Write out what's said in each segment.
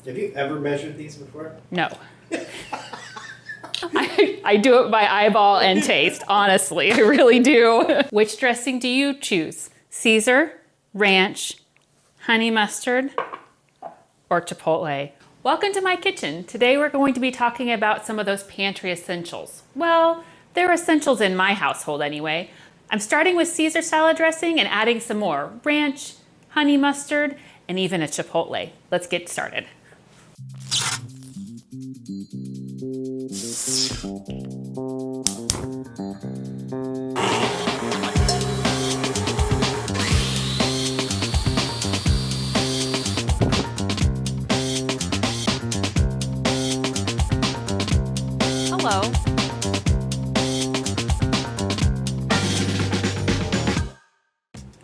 Have you ever measured these before? No. I do it by eyeball and taste, honestly. I really do. Which dressing do you choose? Caesar, ranch, honey mustard, or chipotle? Welcome to my kitchen. Today we're going to be talking about some of those pantry essentials. Well, they're essentials in my household anyway. I'm starting with Caesar salad dressing and adding some more ranch, honey mustard, and even a chipotle. Let's get started. Hello.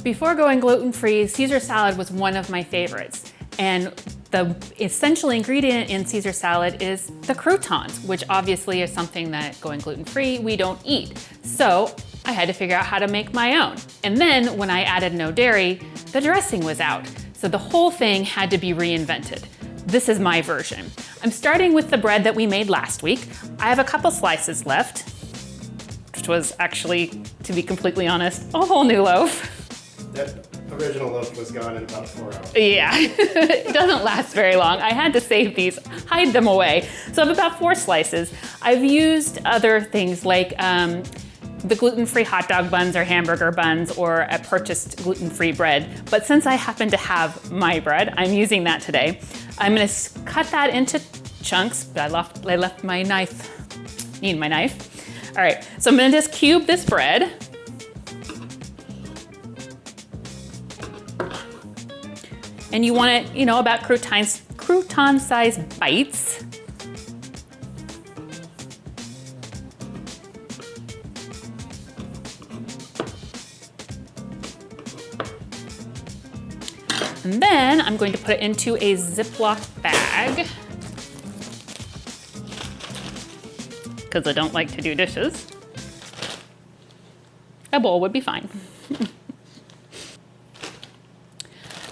Before going gluten-free, Caesar salad was one of my favorites. And the essential ingredient in Caesar salad is the croutons, which obviously is something that going gluten-free, we don't eat. So I had to figure out how to make my own. And then when I added no dairy, the dressing was out. So the whole thing had to be reinvented. This is my version. I'm starting with the bread that we made last week. I have a couple slices left, which was actually, to be completely honest, a whole new loaf. That original loaf was gone in about 4 hours. Yeah, it doesn't last very long. I had to save these, hide them away. So I have about 4 slices. I've used other things like the gluten-free hot dog buns or hamburger buns or a purchased gluten-free bread. But since I happen to have my bread, I'm using that today. I'm gonna cut that into chunks. I left my knife, need my knife. All right, so I'm gonna just cube this bread. And you want it, about crouton-sized bites. And then I'm going to put it into a Ziploc bag because I don't like to do dishes. A bowl would be fine.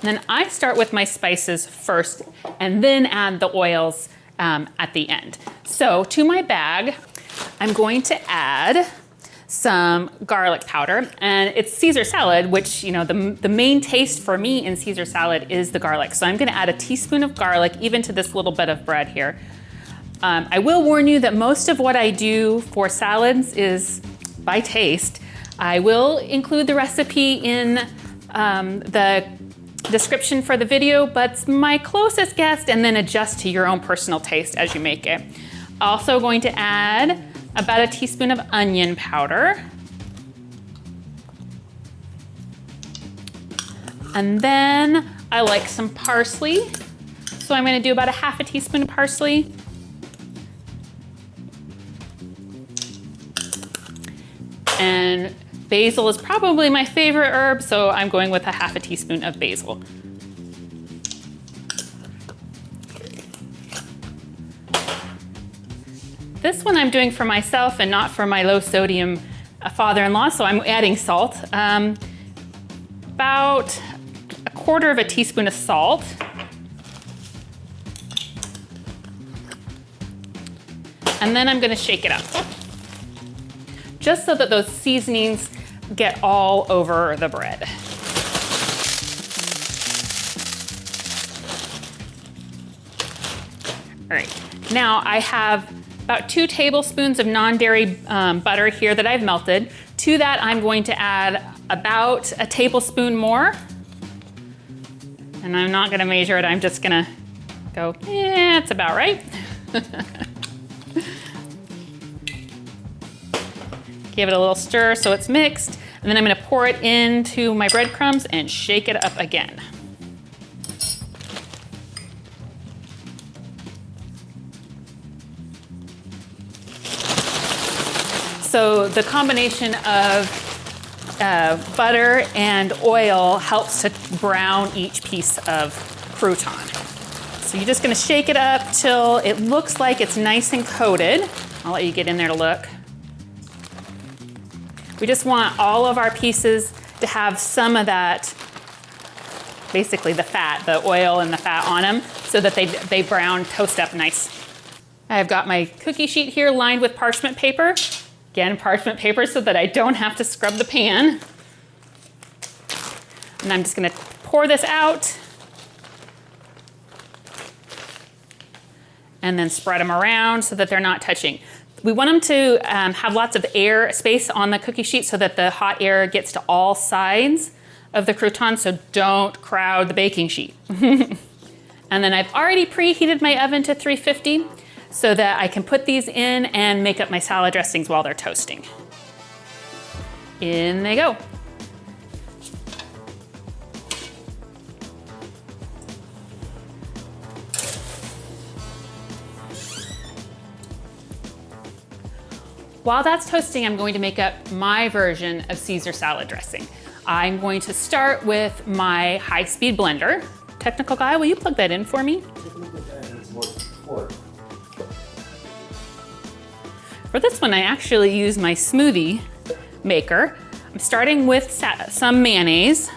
And then I start with my spices first and then add the oils at the end. So to my bag, I'm going to add some garlic powder, and it's Caesar salad, which, the main taste for me in Caesar salad is the garlic. So I'm gonna add a teaspoon of garlic even to this little bit of bread here. I will warn you that most of what I do for salads is by taste. I will include the recipe in the description for the video, but it's my closest guess, and then adjust to your own personal taste as you make it. Also going to add about a teaspoon of onion powder. And then I like some parsley. So I'm gonna do about a half a teaspoon of parsley. And basil is probably my favorite herb, so I'm going with a half a teaspoon of basil. This one I'm doing for myself and not for my low sodium father-in-law, so I'm adding salt. About a quarter of a teaspoon of salt. And then I'm gonna shake it up, just so that those seasonings get all over the bread. All right, now I have about 2 tablespoons of non-dairy butter here that I've melted. To that, I'm going to add about a tablespoon more. And I'm not gonna measure it, I'm just gonna go, yeah, it's about right. Give it a little stir so it's mixed, and then I'm gonna pour it into my breadcrumbs and shake it up again. So the combination of butter and oil helps to brown each piece of crouton. So you're just gonna shake it up till it looks like it's nice and coated. I'll let you get in there to look. We just want all of our pieces to have some of that basically the fat, the oil and the fat on them, so that they brown, toast up nice. I've got my cookie sheet here lined with parchment paper. Again, parchment paper so that I don't have to scrub the pan. And I'm just gonna pour this out and then spread them around so that they're not touching. We want them to have lots of air space on the cookie sheet so that the hot air gets to all sides of the croutons, so don't crowd the baking sheet. And then I've already preheated my oven to 350 so that I can put these in and make up my salad dressings while they're toasting. In they go. While that's toasting, I'm going to make up my version of Caesar salad dressing. I'm going to start with my high-speed blender. Technical guy, will you plug that in for me? For this one, I actually use my smoothie maker. I'm starting with some mayonnaise.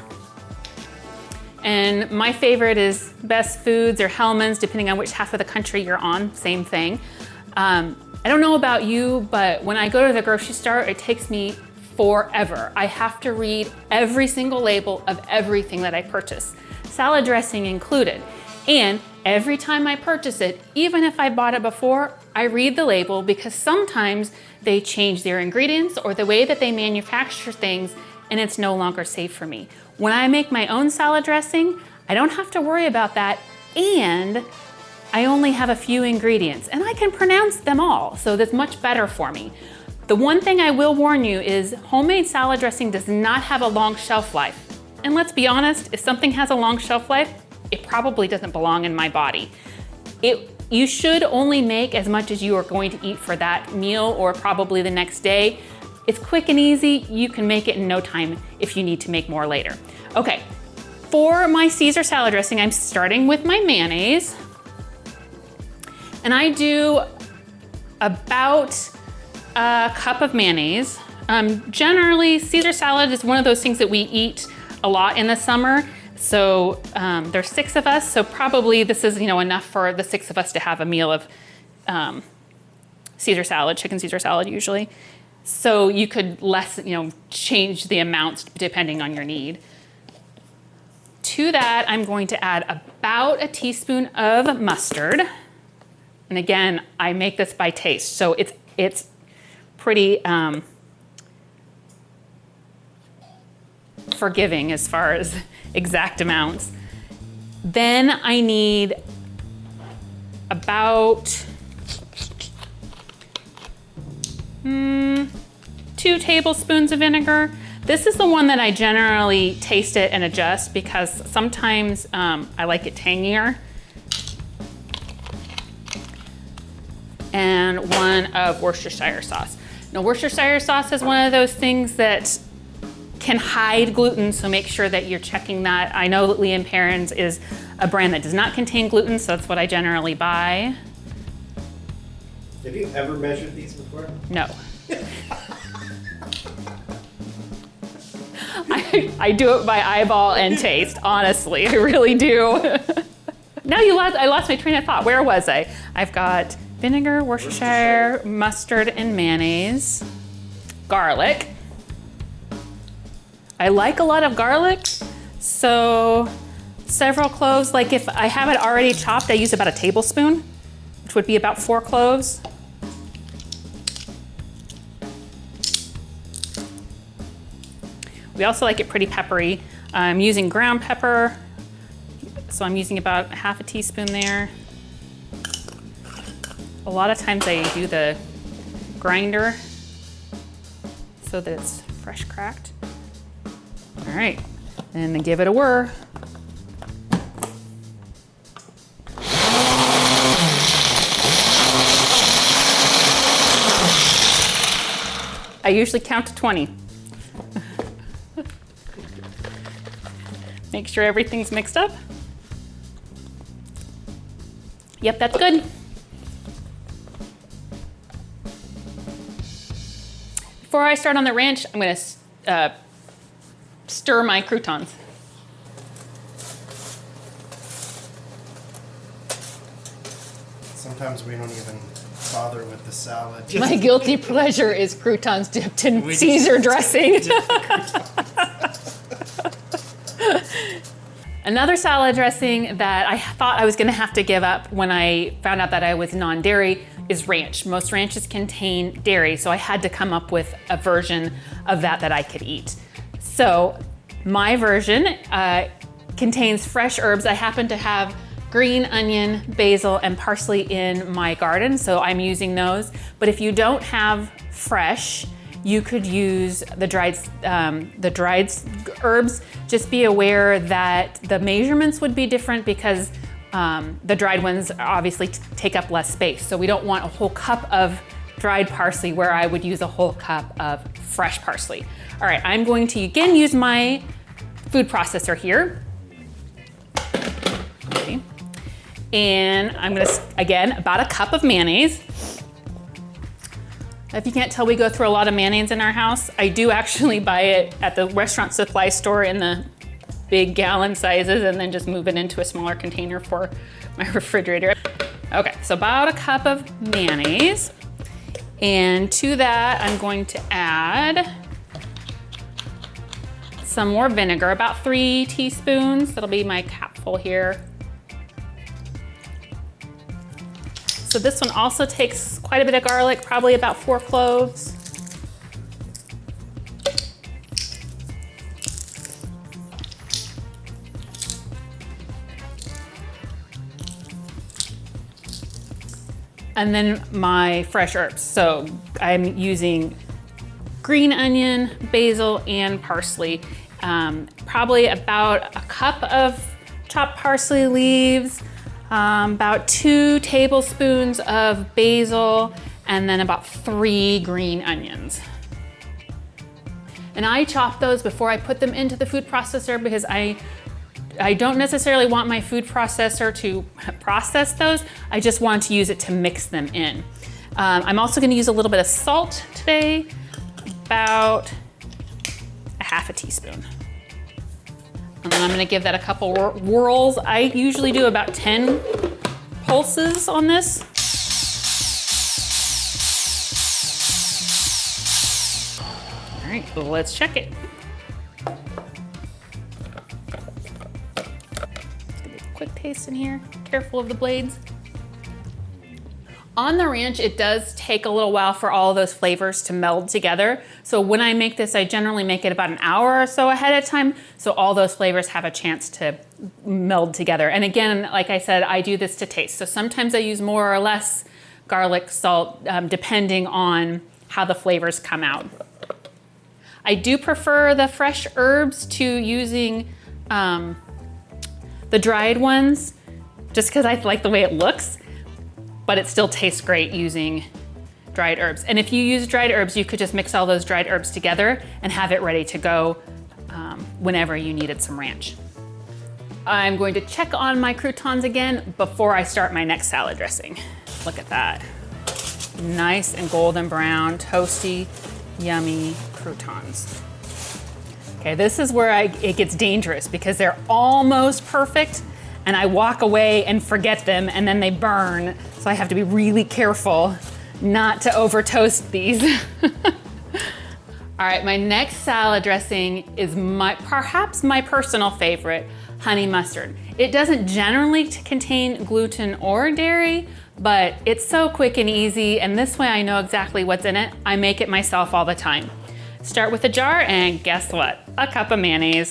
And my favorite is Best Foods or Hellmann's, depending on which half of the country you're on, same thing. I don't know about you, but when I go to the grocery store, it takes me forever. I have to read every single label of everything that I purchase, salad dressing included. And every time I purchase it, even if I bought it before, I read the label because sometimes they change their ingredients or the way that they manufacture things, and it's no longer safe for me. When I make my own salad dressing, I don't have to worry about that, and I only have a few ingredients and I can pronounce them all, so that's much better for me. The one thing I will warn you is homemade salad dressing does not have a long shelf life. And let's be honest, if something has a long shelf life, it probably doesn't belong in my body. You should only make as much as you are going to eat for that meal or probably the next day. It's quick and easy. You can make it in no time if you need to make more later. Okay, for my Caesar salad dressing, I'm starting with my mayonnaise. And I do about a cup of mayonnaise. Generally, Caesar salad is one of those things that we eat a lot in the summer. So there's 6 of us, so probably this is enough for the 6 of us to have a meal of Caesar salad, chicken Caesar salad usually. So you could change the amounts depending on your need. To that, I'm going to add about a teaspoon of mustard. And again, I make this by taste, so it's pretty forgiving as far as exact amounts. Then I need about 2 tablespoons of vinegar. This is the one that I generally taste it and adjust because sometimes I like it tangier. And 1 of Worcestershire sauce. Now, Worcestershire sauce is one of those things that can hide gluten, so make sure that you're checking that. I know that Lee & Perrins is a brand that does not contain gluten, so that's what I generally buy. Have you ever measured these before? No. I do it by eyeball and taste, honestly, I really do. Now I lost my train of thought. Where was I? I've got vinegar, Worcestershire, mustard, and mayonnaise. Garlic. I like a lot of garlic, so several cloves. Like if I have it already chopped, I use about a tablespoon, which would be about 4 cloves. We also like it pretty peppery. I'm using ground pepper, so I'm using about half a teaspoon there. A lot of times I do the grinder so that it's fresh cracked. All right, and then give it a whir. I usually count to 20. Make sure everything's mixed up. Yep, that's good. Before I start on the ranch, I'm gonna stir my croutons. Sometimes we don't even bother with the salad. My guilty pleasure is croutons dipped in Caesar dressing. Another salad dressing that I thought I was gonna have to give up when I found out that I was non-dairy is ranch. Most ranches contain dairy, so I had to come up with a version of that I could eat. So my version contains fresh herbs. I happen to have green onion, basil, and parsley in my garden, so I'm using those. But if you don't have fresh, you could use the dried herbs. Just be aware that the measurements would be different because the dried ones obviously take up less space. So we don't want a whole cup of dried parsley where I would use a whole cup of fresh parsley. All right, I'm going to again use my food processor here. Okay. And I'm gonna, again, about a cup of mayonnaise. If you can't tell, we go through a lot of mayonnaise in our house. I do actually buy it at the restaurant supply store in the big gallon sizes and then just move it into a smaller container for my refrigerator. Okay, so about a cup of mayonnaise. And to that, I'm going to add some more vinegar, about 3 teaspoons. That'll be my capful here. So this one also takes quite a bit of garlic, probably about 4 cloves. And then my fresh herbs. So I'm using green onion, basil, and parsley. Probably about a cup of chopped parsley leaves, about 2 tablespoons of basil, and then about 3 green onions. And I chop those before I put them into the food processor because I don't necessarily want my food processor to process those. I just want to use it to mix them in. I'm also going to use a little bit of salt today, about a half a teaspoon. And then I'm going to give that a couple whirls. I usually do about 10 pulses on this. All right, let's check it. Quick taste in here. Careful of the blades. On the ranch, it does take a little while for all of those flavors to meld together. So when I make this, I generally make it about an hour or so ahead of time, so all those flavors have a chance to meld together. And again, like I said, I do this to taste. So sometimes I use more or less garlic, salt, depending on how the flavors come out. I do prefer the fresh herbs to using the dried ones, just because I like the way it looks, but it still tastes great using dried herbs. And if you use dried herbs, you could just mix all those dried herbs together and have it ready to go whenever you needed some ranch. I'm going to check on my croutons again before I start my next salad dressing. Look at that. Nice and golden brown, toasty, yummy croutons. Okay, this is where it gets dangerous because they're almost perfect and I walk away and forget them and then they burn. So I have to be really careful not to over toast these. All right, my next salad dressing is perhaps my personal favorite, honey mustard. It doesn't generally contain gluten or dairy, but it's so quick and easy, and this way I know exactly what's in it. I make it myself all the time. Start with a jar, and guess what? A cup of mayonnaise.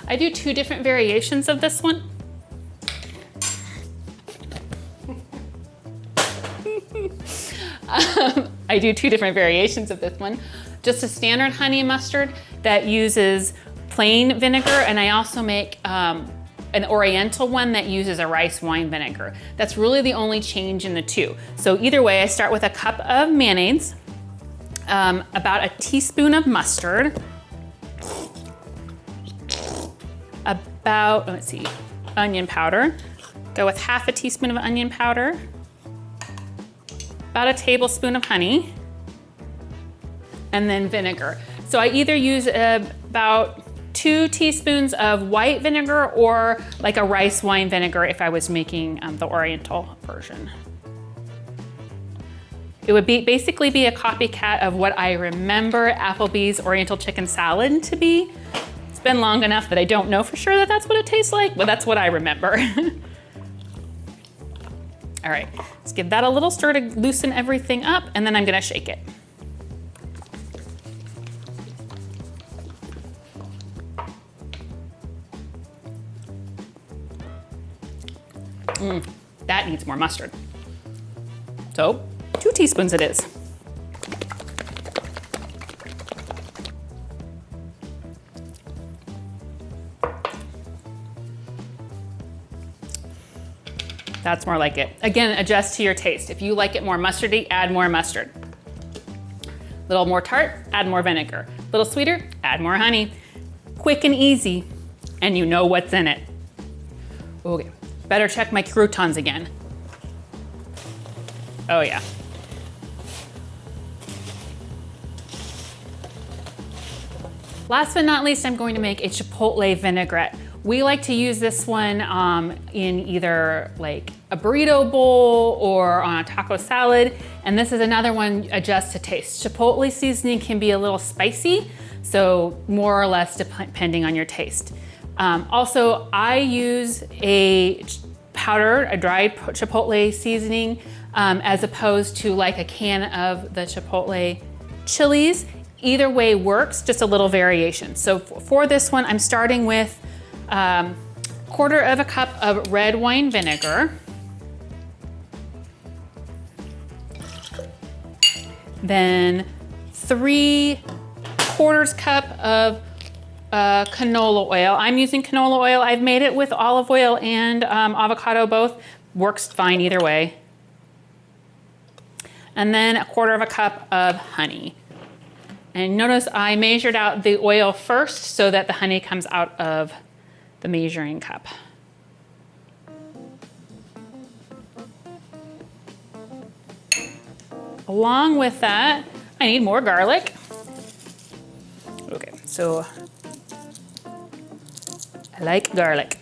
I do 2 different variations of this one. I do 2 different variations of this one. Just a standard honey mustard that uses plain vinegar, and I also make an oriental one that uses a rice wine vinegar. That's really the only change in the 2. So either way, I start with a cup of mayonnaise, about a teaspoon of mustard, about, let's see, onion powder. Go with half a teaspoon of onion powder, about a tablespoon of honey, and then vinegar. So I either use about 2 2 teaspoons of white vinegar or like a rice wine vinegar if I was making the Oriental version. It would basically be a copycat of what I remember Applebee's Oriental chicken salad to be. It's been long enough that I don't know for sure that that's what it tastes like, but that's what I remember. All right, let's give that a little stir to loosen everything up, and then I'm gonna shake it. That needs more mustard. So, 2 teaspoons it is. That's more like it. Again, adjust to your taste. If you like it more mustardy, add more mustard. A little more tart, add more vinegar. A little sweeter, add more honey. Quick and easy, and you know what's in it. Okay, better check my croutons again. Oh yeah. Last but not least, I'm going to make a chipotle vinaigrette. We like to use this one in either like a burrito bowl or on a taco salad. And this is another one, adjust to taste. Chipotle seasoning can be a little spicy, so more or less depending on your taste. Also, I use a dried chipotle seasoning as opposed to like a can of the chipotle chilies. Either way works, just a little variation. So for this one, I'm starting with 1/4 cup of red wine vinegar. Then 3/4 cup of canola oil. I'm using canola oil. I've made it with olive oil and avocado both. Works fine either way. And then 1/4 cup of honey. And notice I measured out the oil first so that the honey comes out of the measuring cup. Along with that, I need more garlic. Okay, so I like garlic.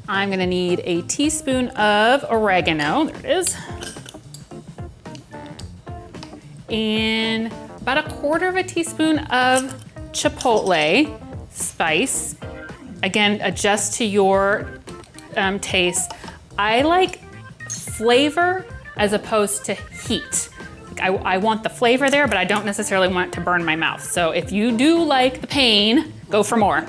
I'm gonna need a teaspoon of oregano, there it is. And about 1/4 teaspoon of chipotle spice. Again, adjust to your taste. I like flavor as opposed to heat. I want the flavor there, but I don't necessarily want it to burn my mouth. So if you do like the pain, go for more.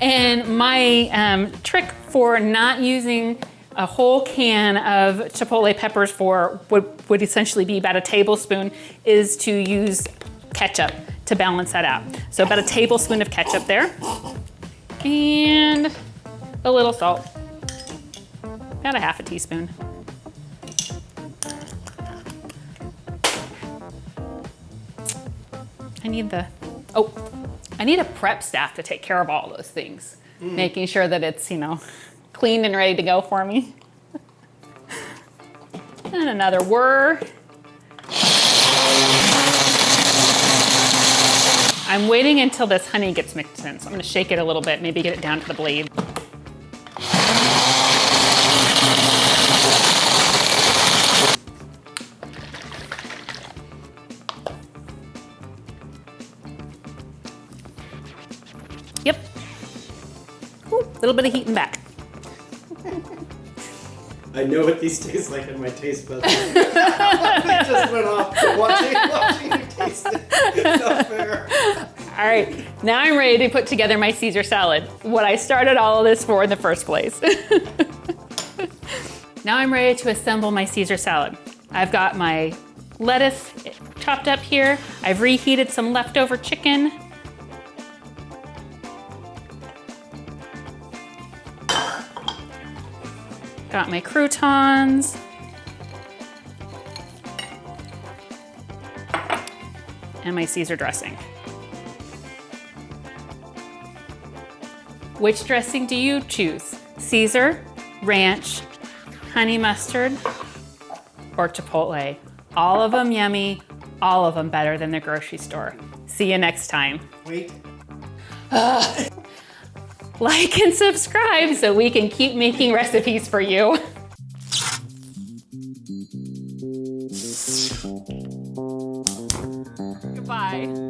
And my trick for not using a whole can of chipotle peppers for what would essentially be about a tablespoon is to use ketchup to balance that out. So about a tablespoon of ketchup there. And a little salt. About 1/2 teaspoon. I need a prep staff to take care of all those things. Making sure that it's, cleaned and ready to go for me. And another whir. I'm waiting until this honey gets mixed in, so I'm gonna shake it a little bit, maybe get it down to the blade. Yep. Ooh, a little bit of heat and back. I know what these taste like in my taste buds. It just went off watching you taste it. It's not fair. All right, now I'm ready to put together my Caesar salad, what I started all of this for in the first place. Now I'm ready to assemble my Caesar salad. I've got my lettuce chopped up here. I've reheated some leftover chicken. Got my croutons. And my Caesar dressing. Which dressing do you choose? Caesar, ranch, honey mustard, or chipotle. All of them yummy, all of them better than the grocery store. See you next time. Wait. Like and subscribe so we can keep making recipes for you. Goodbye.